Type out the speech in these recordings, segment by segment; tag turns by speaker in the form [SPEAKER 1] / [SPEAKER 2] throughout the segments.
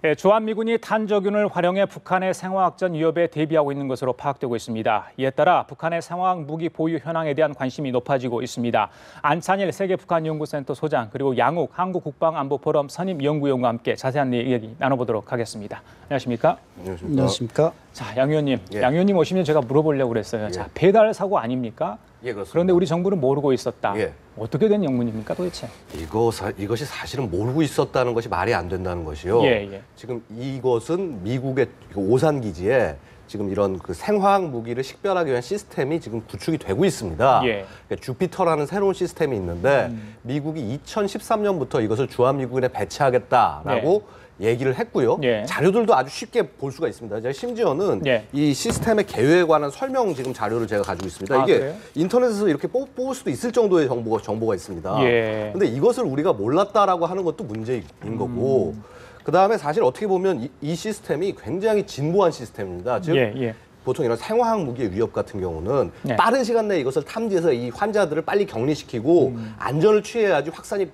[SPEAKER 1] 네, 주한미군이 탄저균을 활용해 북한의 생화학전 위협에 대비하고 있는 것으로 파악되고 있습니다. 이에 따라 북한의 생화학 무기 보유 현황에 대한 관심이 높아지고 있습니다. 안찬일 세계북한연구센터 소장 그리고 양욱 한국국방안보포럼 선임연구위원과 함께 자세한 얘기 나눠보도록 하겠습니다. 안녕하십니까?
[SPEAKER 2] 안녕하십니까?
[SPEAKER 1] 자, 양 의원님.
[SPEAKER 3] 예.
[SPEAKER 1] 양 의원님 오시면 제가 물어보려고 그랬어요.
[SPEAKER 3] 예.
[SPEAKER 1] 자, 배달 사고 아닙니까?
[SPEAKER 3] 예, 그렇습니다.
[SPEAKER 1] 그런데 우리 정부는 모르고 있었다.
[SPEAKER 3] 예.
[SPEAKER 1] 어떻게 된 영문입니까 도대체?
[SPEAKER 3] 이것이 사실은 모르고 있었다는 것이 말이 안 된다는 것이요.
[SPEAKER 1] 예.
[SPEAKER 3] 지금 이것은 미국의 오산 기지에 지금 이런 그 생화학 무기를 식별하기 위한 시스템이 지금 구축이 되고 있습니다.
[SPEAKER 1] 예.
[SPEAKER 3] 그러니까 주피터라는 새로운 시스템이 있는데 미국이 2013년부터 이것을 주한미군에 배치하겠다라고 얘기를 했고요.
[SPEAKER 1] 예.
[SPEAKER 3] 자료들도 아주 쉽게 볼 수가 있습니다. 제가 심지어는
[SPEAKER 1] 예.
[SPEAKER 3] 이 시스템의 개요에 관한 설명 지금 자료를 제가 가지고 있습니다. 이게
[SPEAKER 1] 그래요?
[SPEAKER 3] 인터넷에서 이렇게 뽑을 수도 있을 정도의 정보가 있습니다.
[SPEAKER 1] 예.
[SPEAKER 3] 근데 이것을 우리가 몰랐다라고 하는 것도 문제인 거고, 그 다음에 사실 어떻게 보면 이 시스템이 굉장히 진보한 시스템입니다. 즉,
[SPEAKER 1] 예.
[SPEAKER 3] 보통 이런 생화학 무기의 위협 같은 경우는
[SPEAKER 1] 네.
[SPEAKER 3] 빠른 시간 내에 이것을 탐지해서 이 환자들을 빨리 격리시키고 안전을 취해야지 확산이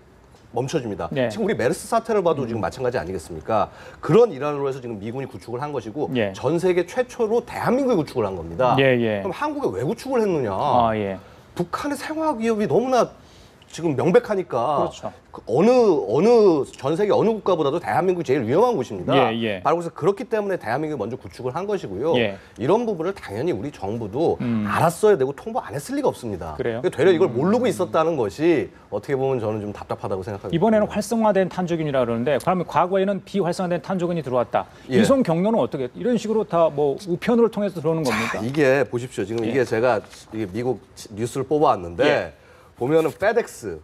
[SPEAKER 3] 멈춰집니다.
[SPEAKER 1] 네.
[SPEAKER 3] 지금 우리 메르스 사태를 봐도 지금 마찬가지 아니겠습니까? 그런 일환으로 해서 지금 미군이 구축을 한 것이고
[SPEAKER 1] 예.
[SPEAKER 3] 전 세계 최초로 대한민국이 구축을 한 겁니다.
[SPEAKER 1] 예.
[SPEAKER 3] 그럼 한국에 왜 구축을 했느냐?
[SPEAKER 1] 예.
[SPEAKER 3] 북한의 생화학 위협이 너무나 지금 명백하니까
[SPEAKER 1] 그렇죠.
[SPEAKER 3] 그 어느 전 세계 어느 국가보다도 대한민국이 제일 위험한 곳입니다.
[SPEAKER 1] 예.
[SPEAKER 3] 바로 그래서 그렇기 때문에 대한민국이 먼저 구축을 한 것이고요.
[SPEAKER 1] 예.
[SPEAKER 3] 이런 부분을 당연히 우리 정부도 알았어야 되고 통보 안 했을 리가 없습니다.
[SPEAKER 1] 그래요?
[SPEAKER 3] 그러니까 되려 이걸 모르고 있었다는 것이 어떻게 보면 저는 좀 답답하다고 생각합니다.
[SPEAKER 1] 이번에는 활성화된 탄저균이라 그러는데 그러면 과거에는 비활성화된 탄저균이 들어왔다.
[SPEAKER 3] 예.
[SPEAKER 1] 이송 경로는 어떻게 이런 식으로 다 뭐 우편으로 통해서 들어오는 겁니까?
[SPEAKER 3] 이게 보십시오. 지금
[SPEAKER 1] 예.
[SPEAKER 3] 이게 제가 이게 미국 뉴스를 뽑아왔는데
[SPEAKER 1] 예.
[SPEAKER 3] 보면은 페덱스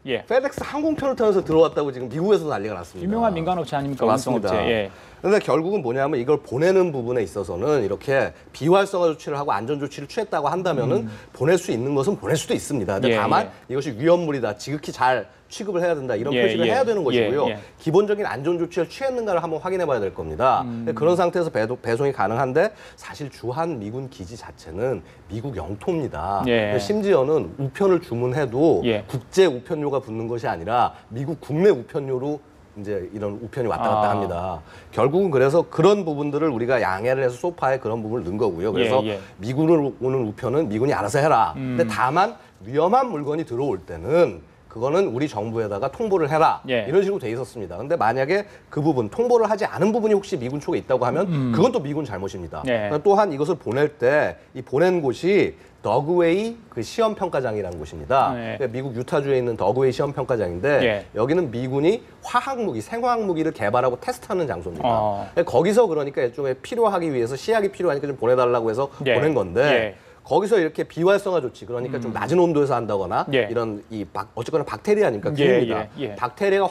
[SPEAKER 3] 항공편을 타면서 들어왔다고 지금 미국에서 난리가 났습니다.
[SPEAKER 1] 유명한 민간업체 아닙니까?
[SPEAKER 3] 맞습니다.
[SPEAKER 1] 운송업체. 예.
[SPEAKER 3] 그런데 결국은 뭐냐면 이걸 보내는 부분에 있어서는 이렇게 비활성화 조치를 하고 안전 조치를 취했다고 한다면은 보낼 수 있는 것은 보낼 수도 있습니다. 근데 다만 이것이 위험물이다, 지극히 잘 취급을 해야 된다 이런 표시를 해야 되는 것이고요. 기본적인 안전 조치를 취했는가를 한번 확인해봐야 될 겁니다. 그런 상태에서 배송이 가능한데 사실 주한 미군 기지 자체는 미국 영토입니다. 심지어는 우편을 주문해도 국제 우편료가 붙는 것이 아니라 미국 국내 우편료로 이제 이런 우편이 왔다 갔다 합니다. 결국은 그래서 그런 부분들을 우리가 양해를 해서 소파에 그런 부분을 넣은 거고요. 그래서 미군으로 오는 우편은 미군이 알아서 해라. 근데 다만 위험한 물건이 들어올 때는 그거는 우리 정부에다가 통보를 해라. 이런 식으로 돼 있었습니다. 근데 만약에 그 부분, 통보를 하지 않은 부분이 혹시 미군 쪽에 있다고 하면 그건 또 미군 잘못입니다. 또한 이것을 보낼 때 이 보낸 곳이 더그웨이 그 시험평가장이라는 곳입니다. 미국 유타주에 있는 더그웨이 시험평가장인데 여기는 미군이 화학무기, 생화학무기를 개발하고 테스트하는 장소입니다. 거기서 그러니까 일종의 필요하기 위해서 시약이 필요하니까 좀 보내달라고 해서 보낸 건데 거기서 이렇게 비활성화 조치, 그러니까 좀 낮은 온도에서 한다거나 이런 어쨌거나 박테리아니까 균입니다. 박테리아가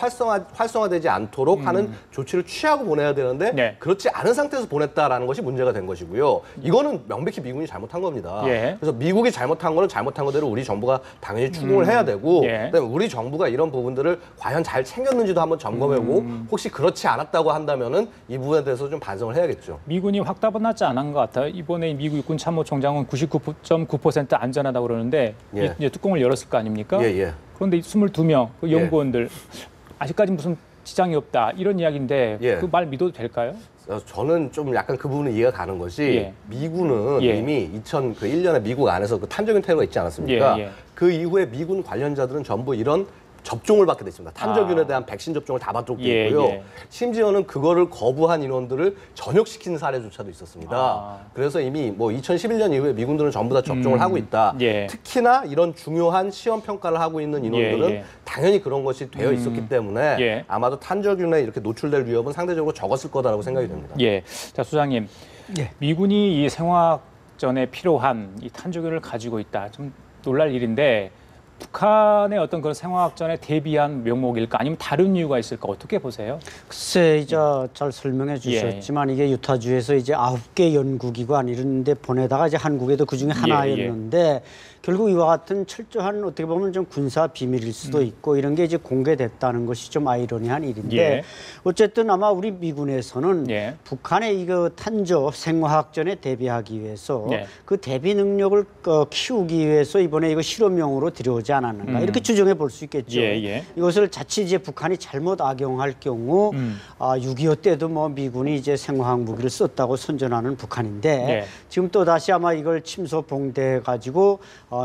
[SPEAKER 3] 활성화되지 않도록 하는 조치를 취하고 보내야 되는데 그렇지 않은 상태에서 보냈다라는 것이 문제가 된 것이고요. 이거는 명백히 미군이 잘못한 겁니다. 그래서 미국이 잘못한 거는 잘못한 거대로 우리 정부가 당연히 추궁을 해야 되고 그다음에 우리 정부가 이런 부분들을 과연 잘 챙겼는지도 한번 점검해보고 혹시 그렇지 않았다고 한다면은 이 부분에 대해서 좀 반성을 해야겠죠.
[SPEAKER 1] 미군이 확답은 하지 않은 것 같아요. 이번에 미국 육군 참모총장은 99.9% 안전하다고 그러는데 이제 뚜껑을 열었을 거 아닙니까? 그런데 22명 그 연구원들 아직까지 무슨 지장이 없다 이런 이야기인데 그 말 믿어도 될까요?
[SPEAKER 3] 저는 좀 약간 그 부분은 이해가 가는 것이 미군은 이미 2001년에 미국 안에서 그 탄저균 테러가 있지 않았습니까? 그 이후에 미군 관련자들은 전부 이런 접종을 받게 됐습니다. 탄저균에 대한 백신 접종을 다 받도록 되어 있고요. 심지어는 그거를 거부한 인원들을 전역시키는 사례조차도 있었습니다. 그래서 이미 뭐 2011년 이후에 미군들은 전부 다 접종을 하고 있다. 특히나 이런 중요한 시험 평가를 하고 있는 인원들은 당연히 그런 것이 되어 있었기 때문에 아마도 탄저균에 이렇게 노출될 위협은 상대적으로 적었을 거다라고 생각이 됩니다.
[SPEAKER 1] 자, 소장님. 미군이 이 생화학전에 필요한 이 탄저균을 가지고 있다. 좀 놀랄 일인데 북한의 어떤 그런 생화학전에 대비한 명목일까 아니면 다른 이유가 있을까 어떻게 보세요?
[SPEAKER 2] 글쎄 이제 잘 설명해 주셨지만 이게 유타주에서 이제 9개 연구기관 이런 데 보내다가 이제 한국에도 그중에 하나였는데 결국 이와 같은 철저한 어떻게 보면 좀 군사 비밀일 수도 있고 이런 게 이제 공개됐다는 것이 좀 아이러니한 일인데
[SPEAKER 1] 예.
[SPEAKER 2] 어쨌든 아마 우리 미군에서는
[SPEAKER 1] 예.
[SPEAKER 2] 북한의 이거 탄저 생화학전에 대비하기 위해서
[SPEAKER 1] 예.
[SPEAKER 2] 그 대비 능력을 키우기 위해서 이번에 이거 실험용으로 들여오지 않았는가 이렇게 추정해 볼 수 있겠죠.
[SPEAKER 1] 예, 예.
[SPEAKER 2] 이것을 자칫 이제 북한이 잘못 악용할 경우 6.25 때도 뭐 미군이 이제 생화학 무기를 썼다고 선전하는 북한인데
[SPEAKER 1] 예.
[SPEAKER 2] 지금 또 다시 아마 이걸 침소봉대해 가지고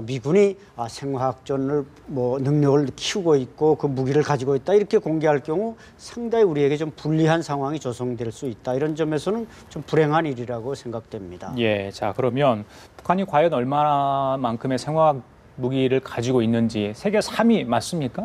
[SPEAKER 2] 미군이 생화학전을 뭐 능력을 키우고 있고 그 무기를 가지고 있다 이렇게 공개할 경우 상당히 우리에게 좀 불리한 상황이 조성될 수 있다 이런 점에서는 좀 불행한 일이라고 생각됩니다.
[SPEAKER 1] 예, 자 그러면 북한이 과연 얼마만큼의 생화학 무기를 가지고 있는지 세계 3위 맞습니까?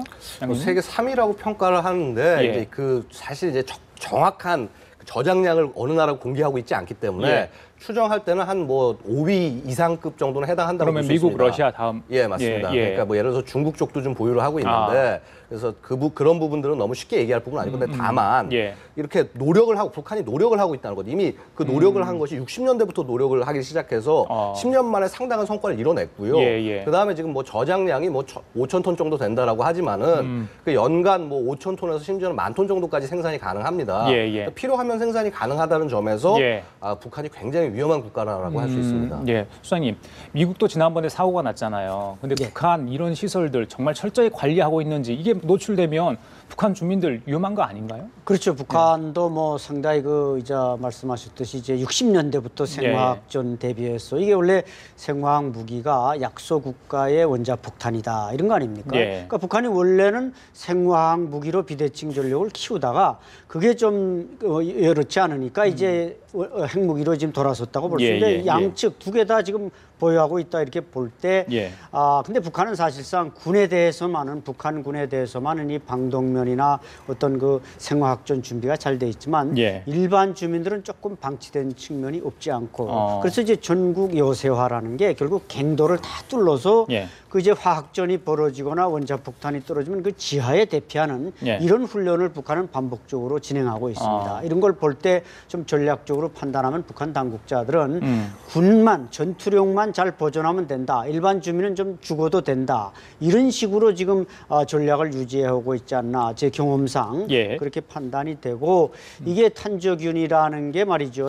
[SPEAKER 3] 세계 3위라고 평가를 하는데
[SPEAKER 1] 예.
[SPEAKER 3] 이제 그 사실 이제 정확한 저장량을 어느 나라가 공개하고 있지 않기 때문에
[SPEAKER 1] 예.
[SPEAKER 3] 추정할 때는 한 뭐 5위 이상급 정도는 해당한다고
[SPEAKER 1] 그러면
[SPEAKER 3] 볼수
[SPEAKER 1] 미국,
[SPEAKER 3] 있습니다.
[SPEAKER 1] 러시아 다음.
[SPEAKER 3] 예, 맞습니다.
[SPEAKER 1] 예, 예.
[SPEAKER 3] 그러니까 뭐 예를 들어서 중국 쪽도 좀 보유를 하고 있는데 그래서 그런 부분들은 너무 쉽게 얘기할 부분은 아니고 근데 다만
[SPEAKER 1] 예.
[SPEAKER 3] 이렇게 노력을 하고 북한이 노력을 하고 있다는 것 이미 그 노력을 한 것이 60년대부터 노력을 하기 시작해서 10년 만에 상당한 성과를 이뤄냈고요.
[SPEAKER 1] 예, 예.
[SPEAKER 3] 그다음에 지금 뭐 저장량이 뭐 5천 톤 정도 된다라고 하지만은 그 연간 뭐 5천 톤에서 심지어는 10,000톤 정도까지 생산이 가능합니다.
[SPEAKER 1] 예, 예.
[SPEAKER 3] 그러니까 필요하면 생산이 가능하다는 점에서
[SPEAKER 1] 예.
[SPEAKER 3] 북한이 굉장히 위험한 국가라고 할 수 있습니다.
[SPEAKER 1] 예, 수장님, 미국도 지난번에 사고가 났잖아요. 근데
[SPEAKER 2] 예.
[SPEAKER 1] 북한 이런 시설들 정말 철저히 관리하고 있는지 이게 노출되면 북한 주민들 위험한 거 아닌가요?
[SPEAKER 2] 그렇죠. 북한도 뭐 상당히 그 이제 말씀하셨듯이 이제 60년대부터 생화학전 대비해서 이게 원래 생화학 무기가 약소 국가의 원자 폭탄이다 이런 거 아닙니까?
[SPEAKER 1] 예.
[SPEAKER 2] 그러니까 북한이 원래는 생화학 무기로 비대칭 전력을 키우다가 그게 좀 여렇지 않으니까 이제 핵무기로 지금 돌아섰다고 볼 수
[SPEAKER 1] 예,
[SPEAKER 2] 있는데
[SPEAKER 1] 예,
[SPEAKER 2] 양측 두 개 다 지금 보유하고 있다 이렇게 볼 때
[SPEAKER 1] 예.
[SPEAKER 2] 근데 북한은 사실상 군에 대해서만은 북한 군에 대해서만은 이 방독면이나 어떤 그 생화학전 준비가 잘 돼 있지만
[SPEAKER 1] 예.
[SPEAKER 2] 일반 주민들은 조금 방치된 측면이 없지 않고 그래서 이제 전국 요새화라는 게 결국 갱도를 다 뚫러서
[SPEAKER 1] 예.
[SPEAKER 2] 그 이제 화학전이 벌어지거나 원자폭탄이 떨어지면 그 지하에 대피하는
[SPEAKER 1] 예.
[SPEAKER 2] 이런 훈련을 북한은 반복적으로 진행하고 있습니다. 이런 걸 볼 때 좀 전략적으로 판단하면 북한 당국자들은 군만 전투력만 잘 보존하면 된다. 일반 주민은 좀 죽어도 된다. 이런 식으로 지금 전략을 유지하고 있지 않나 제 경험상
[SPEAKER 1] 예.
[SPEAKER 2] 그렇게 판단이 되고 이게 탄저균이라는 게 말이죠.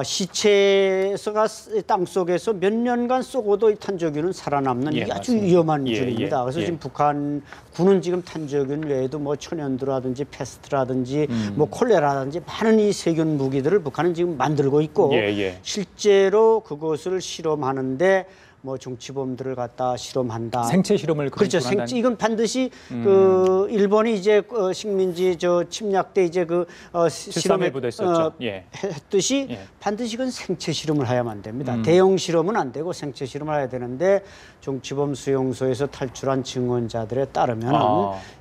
[SPEAKER 2] 시체가 땅 속에서 몇 년간 썩어도 이 탄저균은 살아남는
[SPEAKER 1] 예,
[SPEAKER 2] 이게 아주
[SPEAKER 1] 맞습니다.
[SPEAKER 2] 위험한
[SPEAKER 1] 예,
[SPEAKER 2] 균입니다.
[SPEAKER 1] 예,
[SPEAKER 2] 그래서
[SPEAKER 1] 예.
[SPEAKER 2] 지금 북한 군은 지금 탄저균 외에도 뭐 천연두라든지 패스트라든지 뭐 콜레라든지 많은 이 세균 무기들을 북한은 지금 만들고 있고
[SPEAKER 1] 예, 예.
[SPEAKER 2] 실제로 그것을 실험하는데 뭐 정치범들을 갖다 실험한다.
[SPEAKER 1] 생체 실험을
[SPEAKER 2] 그렇죠.
[SPEAKER 1] 한다는-
[SPEAKER 2] 생체 이건 반드시 그 일본이 이제 식민지 저 침략 때 이제 그 실험에
[SPEAKER 1] 부대 있었죠. 예.
[SPEAKER 2] 했듯이
[SPEAKER 1] 예.
[SPEAKER 2] 반드시 그건 생체 실험을 해야만 안 됩니다. 대형 실험은 안 되고 생체 실험을 해야 되는데 정치범 수용소에서 탈출한 증언자들에 따르면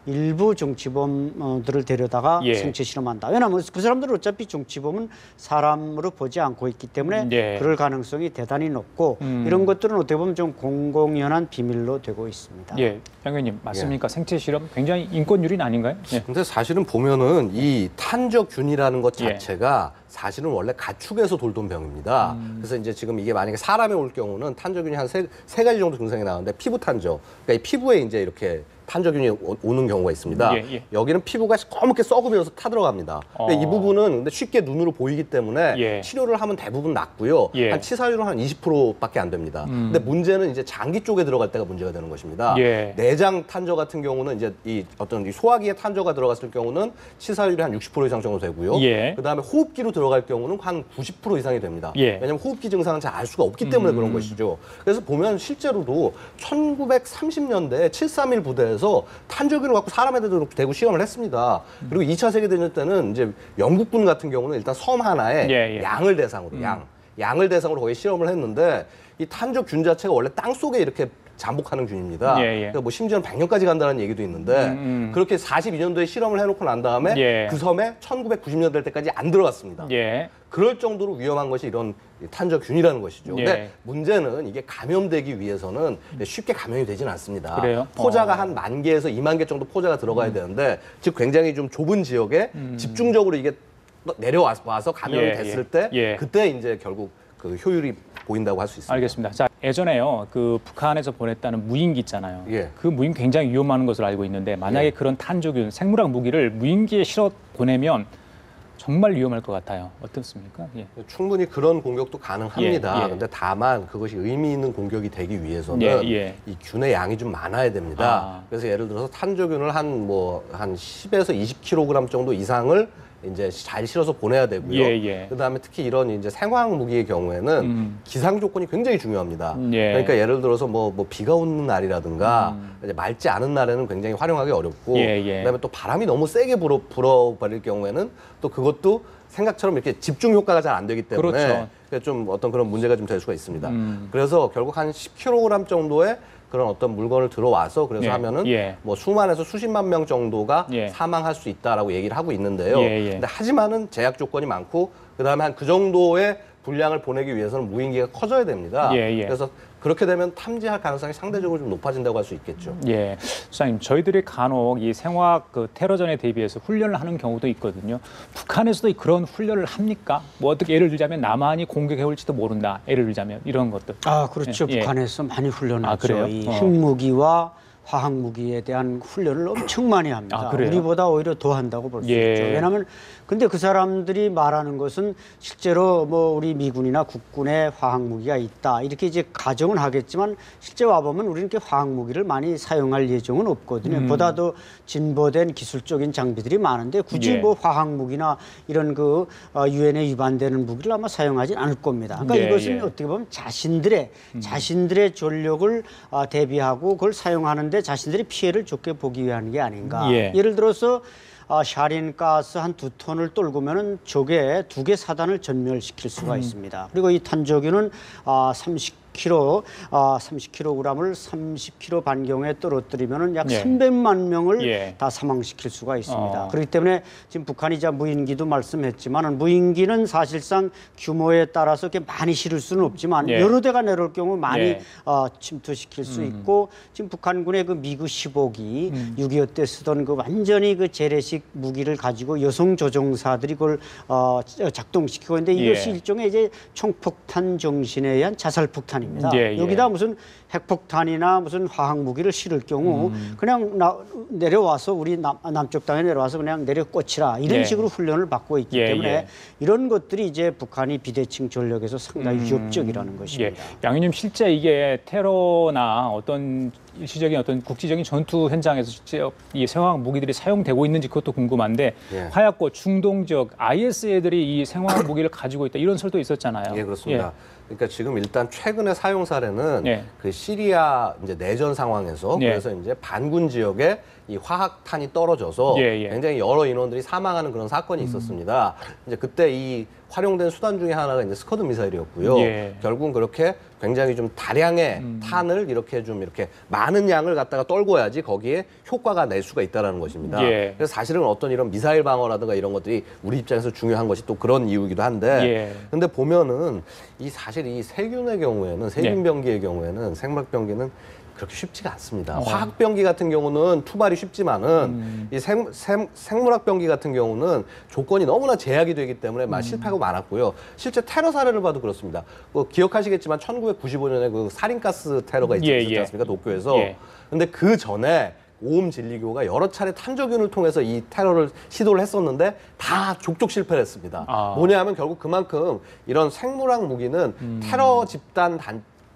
[SPEAKER 2] 일부 정치범들을 데려다가
[SPEAKER 1] 예.
[SPEAKER 2] 생체 실험한다. 왜냐하면 그 사람들은 어차피 정치범은 사람으로 보지 않고 있기 때문에
[SPEAKER 1] 예.
[SPEAKER 2] 그럴 가능성이 대단히 높고 이런 것들은 어떻게 보면 좀 공공연한 비밀로 되고 있습니다.
[SPEAKER 1] 예, 장 의원님 맞습니까? 생체 실험 굉장히 인권 유린 아닌가요? 예.
[SPEAKER 3] 근데 사실은 보면은 이 탄저균이라는 것
[SPEAKER 1] 예.
[SPEAKER 3] 자체가 사실은 원래 가축에서 돌던 병입니다. 그래서 이제 지금 이게 만약에 사람에 올 경우는 탄저균이 한 세 가지 정도 증상이 나오는데 피부 탄저, 그러니까 이 피부에 이제 이렇게 탄저균이 오는 경우가 있습니다.
[SPEAKER 1] 예, 예.
[SPEAKER 3] 여기는 피부가 검게 썩으면서 타들어갑니다. 근데 이 부분은 근데 쉽게 눈으로 보이기 때문에
[SPEAKER 1] 예.
[SPEAKER 3] 치료를 하면 대부분 낫고요.
[SPEAKER 1] 예.
[SPEAKER 3] 한 치사율은 한 20%밖에 안 됩니다. 근데 문제는 이제 장기 쪽에 들어갈 때가 문제가 되는 것입니다.
[SPEAKER 1] 예.
[SPEAKER 3] 내장 탄저 같은 경우는 이제 이 어떤 이 소화기에 탄저가 들어갔을 경우는 치사율이 한 60% 이상 정도 되고요.
[SPEAKER 1] 예.
[SPEAKER 3] 그다음에 호흡기로 들어갈 경우는 한 90% 이상이 됩니다.
[SPEAKER 1] 예.
[SPEAKER 3] 왜냐하면 호흡기 증상은 잘 알 수가 없기 때문에 그런 것이죠. 그래서 보면 실제로도 1930년대 731 부대에서 탄저균을 갖고 사람에도 대고 시험을 했습니다. 그리고 2차 세계대전 때는 이제 영국군 같은 경우는 일단 섬 하나에
[SPEAKER 1] 예, 예.
[SPEAKER 3] 양을 대상으로 양을 대상으로 거의 실험을 했는데 이 탄저균 자체가 원래 땅 속에 이렇게 잠복하는 균입니다.
[SPEAKER 1] 예, 예.
[SPEAKER 3] 그러니까 뭐 심지어는 100년까지 간다는 얘기도 있는데 그렇게 42년도에 실험을 해놓고 난 다음에
[SPEAKER 1] 예.
[SPEAKER 3] 그 섬에 1990년대 때까지 안 들어갔습니다.
[SPEAKER 1] 예.
[SPEAKER 3] 그럴 정도로 위험한 것이 이런 탄저균이라는 것이죠.
[SPEAKER 1] 예.
[SPEAKER 3] 근데 문제는 이게 감염되기 위해서는 쉽게 감염이 되지는 않습니다.
[SPEAKER 1] 그래요?
[SPEAKER 3] 포자가 한 10,000개에서 20,000개 정도 포자가 들어가야 되는데 즉 굉장히 좀 좁은 지역에 집중적으로 이게 내려와서 감염이
[SPEAKER 1] 예,
[SPEAKER 3] 됐을
[SPEAKER 1] 예.
[SPEAKER 3] 때
[SPEAKER 1] 예.
[SPEAKER 3] 그때 이제 결국 그 효율이 보인다고 할 수 있습니다.
[SPEAKER 1] 알겠습니다. 자, 예전에요. 그 북한에서 보냈다는 무인기 있잖아요.
[SPEAKER 3] 예.
[SPEAKER 1] 그 무인기 굉장히 위험한 것으로 알고 있는데 만약에
[SPEAKER 3] 예.
[SPEAKER 1] 그런 탄저균, 생물학 무기를 무인기에 실어 보내면 정말 위험할 것 같아요. 어떻습니까? 예.
[SPEAKER 3] 충분히 그런 공격도 가능합니다.
[SPEAKER 1] 예, 예.
[SPEAKER 3] 그런데 다만 그것이 의미 있는 공격이 되기 위해서는
[SPEAKER 1] 예, 예.
[SPEAKER 3] 이 균의 양이 좀 많아야 됩니다.
[SPEAKER 1] 아.
[SPEAKER 3] 그래서 예를 들어서 탄저균을 한 10에서 20kg 정도 이상을 이제 잘 실어서 보내야 되고요.
[SPEAKER 1] 예, 예.
[SPEAKER 3] 그다음에 특히 이런 이제 생화학 무기의 경우에는 기상 조건이 굉장히 중요합니다.
[SPEAKER 1] 예.
[SPEAKER 3] 그러니까 예를 들어서 뭐 비가 오는 날이라든가 이제 맑지 않은 날에는 굉장히 활용하기 어렵고
[SPEAKER 1] 예, 예.
[SPEAKER 3] 그다음에 또 바람이 너무 세게 불어버릴 경우에는 또 그것도 생각처럼 이렇게 집중 효과가 잘 안 되기 때문에
[SPEAKER 1] 그렇죠.
[SPEAKER 3] 그러니까 좀 어떤 그런 문제가 좀 될 수가 있습니다. 그래서 결국 한 10kg 정도의 그런 어떤 물건을 들어와서 그래서
[SPEAKER 1] 예,
[SPEAKER 3] 하면은
[SPEAKER 1] 예.
[SPEAKER 3] 뭐 수만에서 수십만 명 정도가
[SPEAKER 1] 예.
[SPEAKER 3] 사망할 수 있다라고 얘기를 하고 있는데요.
[SPEAKER 1] 예, 예.
[SPEAKER 3] 근데 하지만은 제약 조건이 많고 그다음에 한 그 정도의 분량을 보내기 위해서는 무인기가 커져야 됩니다.
[SPEAKER 1] 예, 예.
[SPEAKER 3] 그래서 그렇게 되면 탐지할 가능성이 상대적으로 좀 높아진다고 할 수 있겠죠.
[SPEAKER 1] 예, 수장님, 저희들이 간혹 이 생화학 그 테러전에 대비해서 훈련을 하는 경우도 있거든요. 북한에서도 그런 훈련을 합니까? 뭐 어떻게 예를 들자면 남한이 공격해 올지도 모른다. 예를 들자면 이런 것들.
[SPEAKER 2] 아, 그렇죠.
[SPEAKER 1] 예, 예.
[SPEAKER 2] 북한에서 많이 훈련하죠.
[SPEAKER 1] 아, 그래요?
[SPEAKER 2] 이
[SPEAKER 1] 어.
[SPEAKER 2] 핵무기와 화학무기에 대한 훈련을 엄청 많이 합니다.
[SPEAKER 1] 아, 그래요?
[SPEAKER 2] 우리보다 오히려 더 한다고 볼 수
[SPEAKER 1] 예.
[SPEAKER 2] 있죠. 왜냐하면 근데 그 사람들이 말하는 것은 실제로 뭐 우리 미군이나 국군에 화학무기가 있다 이렇게 이제 가정은 하겠지만 실제 와보면 우리는 이렇게 화학무기를 많이 사용할 예정은 없거든요. 보다 더 진보된 기술적인 장비들이 많은데 굳이
[SPEAKER 1] 예.
[SPEAKER 2] 뭐 화학무기나 이런 그 유엔에 위반되는 무기를 아마 사용하지 않을 겁니다. 그러니까
[SPEAKER 1] 예,
[SPEAKER 2] 이것은
[SPEAKER 1] 예.
[SPEAKER 2] 어떻게 보면 자신들의 전력을 대비하고 그걸 사용하는데 자신들이 피해를 좁게 보기 위한 게 아닌가.
[SPEAKER 1] 예.
[SPEAKER 2] 예를 들어서 샤린 가스 한 2톤을 떨구면은 적의 2개 사단을 전멸시킬 수가 있습니다. 그리고 이 탄저균은 30kg, 30kg을 30km 반경에 떨어뜨리면은 약
[SPEAKER 1] 예.
[SPEAKER 2] 300만 명을
[SPEAKER 1] 예.
[SPEAKER 2] 다 사망시킬 수가 있습니다.
[SPEAKER 1] 어.
[SPEAKER 2] 그렇기 때문에 지금 북한이 이제 무인기도 말씀했지만 무인기는 사실상 규모에 따라서 이렇게 많이 실을 수는 없지만
[SPEAKER 1] 예.
[SPEAKER 2] 여러 대가 내려올 경우 많이
[SPEAKER 1] 예.
[SPEAKER 2] 침투시킬 수 있고 지금 북한군의 그 미그 15기 6.25 때 쓰던 그 완전히 그 재래식 무기를 가지고 여성 조종사들이 그걸 작동시키고 있는데 이것이
[SPEAKER 1] 예.
[SPEAKER 2] 일종의 이제 총폭탄 정신에 의한 자살 폭탄입니다.
[SPEAKER 1] 예, 예.
[SPEAKER 2] 여기다 무슨 핵폭탄이나 무슨 화학 무기를 실을 경우 그냥 내려와서 우리 남쪽 땅에 내려와서 그냥 내려 꽂히라 이런
[SPEAKER 1] 예.
[SPEAKER 2] 식으로 훈련을 받고 있기
[SPEAKER 1] 예,
[SPEAKER 2] 때문에
[SPEAKER 1] 예.
[SPEAKER 2] 이런 것들이 이제 북한이 비대칭 전력에서 상당히 위협적이라는
[SPEAKER 1] 예,
[SPEAKER 2] 것입니다.
[SPEAKER 1] 양위님 실제 이게 테러나 어떤 일시적인 어떤 국지적인 전투 현장에서 실제 이 생화학 무기들이 사용되고 있는지 그것도 궁금한데
[SPEAKER 3] 예.
[SPEAKER 1] 화약고 중동 지역 IS 애들이 이 생화학 무기를 가지고 있다 이런 설도 있었잖아요.
[SPEAKER 3] 예, 그렇습니다. 그러니까 지금 일단 최근의 사용 사례는
[SPEAKER 1] 예.
[SPEAKER 3] 그 시리아 이제 내전 상황에서
[SPEAKER 1] 예.
[SPEAKER 3] 그래서 이제 반군 지역에 이 화학탄이 떨어져서
[SPEAKER 1] 예, 예.
[SPEAKER 3] 굉장히 여러 인원들이 사망하는 그런 사건이 있었습니다. 이제 그때 이 활용된 수단 중에 하나가 이제 스커드 미사일이었고요.
[SPEAKER 1] 예.
[SPEAKER 3] 결국은 그렇게 굉장히 좀 다량의 탄을 이렇게 좀 이렇게 많은 양을 갖다가 떨궈야지 거기에 효과가 낼 수가 있다라는 것입니다.
[SPEAKER 1] 예.
[SPEAKER 3] 그래서 사실은 어떤 이런 미사일 방어라든가 이런 것들이 우리 입장에서 중요한 것이 또 그런 이유이기도 한데
[SPEAKER 1] 예.
[SPEAKER 3] 근데 보면은 이 사실 이 세균의 경우에는 세균병기의 경우에는 생물병기는 그렇게 쉽지가 않습니다. 화학병기 같은 경우는 투발이 쉽지만은 이 생물학병기 같은 경우는 조건이 너무나 제약이 되기 때문에 실패가 많았고요. 실제 테러 사례를 봐도 그렇습니다. 뭐 기억하시겠지만 1995년에 그 살인가스 테러가 있었지 않습니까? 도쿄에서.
[SPEAKER 1] 예.
[SPEAKER 3] 근데 그 전에 오음 진리교가 여러 차례 탄저균을 통해서 이 테러를 시도를 했었는데 다 족족 실패를 했습니다. 뭐냐면 결국 그만큼 이런 생물학 무기는 테러 집단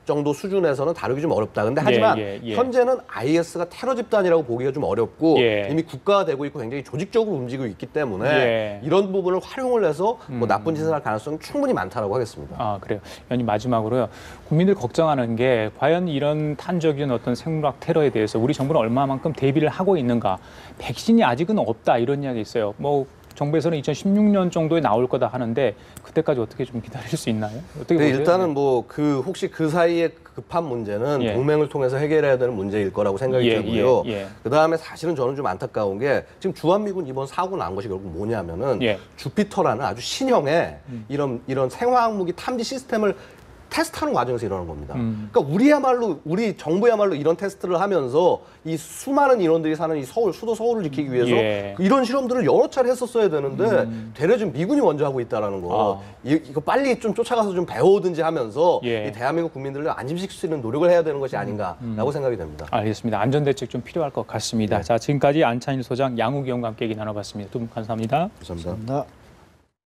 [SPEAKER 3] 정도 수준에서는 다루기 좀 어렵다. 근데 하지만 현재는 IS가 테러 집단이라고 보기가 좀 어렵고 이미 국가화되고 있고 굉장히 조직적으로 움직이고 있기 때문에 이런 부분을 활용을 해서 뭐 나쁜 짓을 할 가능성은 충분히 많다라고 하겠습니다.
[SPEAKER 1] 아, 그래요. 위원님 마지막으로요. 국민들 걱정하는 게 과연 이런 탄저균 어떤 생물학 테러에 대해서 우리 정부는 얼마만큼 대비를 하고 있는가. 백신이 아직은 없다 이런 이야기 있어요. 뭐 정부에서는 2016년 정도에 나올 거다 하는데 그때까지 어떻게 좀 기다릴 수 있나요? 어떻게 보세요?
[SPEAKER 3] 일단은 뭐 혹시 그 사이에 급한 문제는 동맹을 통해서 해결해야 되는 문제일 거라고 생각이 들고요. 그다음에 사실은 저는 좀 안타까운 게 지금 주한미군 이번 사고 난 것이 결국 뭐냐면은 주피터라는 아주 신형의 이런 생화학 무기 탐지 시스템을 테스트하는 과정에서 일어나는 겁니다. 그러니까 우리 정부야말로 이런 테스트를 하면서 이 수많은 인원들이 사는 이 수도 서울을 지키기 위해서
[SPEAKER 1] 예.
[SPEAKER 3] 이런 실험들을 여러 차례 했었어야 되는데 되려 지금 미군이 먼저 하고 있다라는 거. 이거 빨리 좀 쫓아가서 좀 배우든지 하면서
[SPEAKER 1] 예.
[SPEAKER 3] 이 대한민국 국민들을 안심시킬 수 있는 노력을 해야 되는 것이 아닌가라고 생각이 됩니다.
[SPEAKER 1] 알겠습니다. 안전대책 좀 필요할 것 같습니다. 자, 지금까지 안찬일 소장, 양욱 의원과 함께 얘기 나눠봤습니다. 두 분 감사합니다.
[SPEAKER 3] 감사합니다.
[SPEAKER 2] 감사합니다.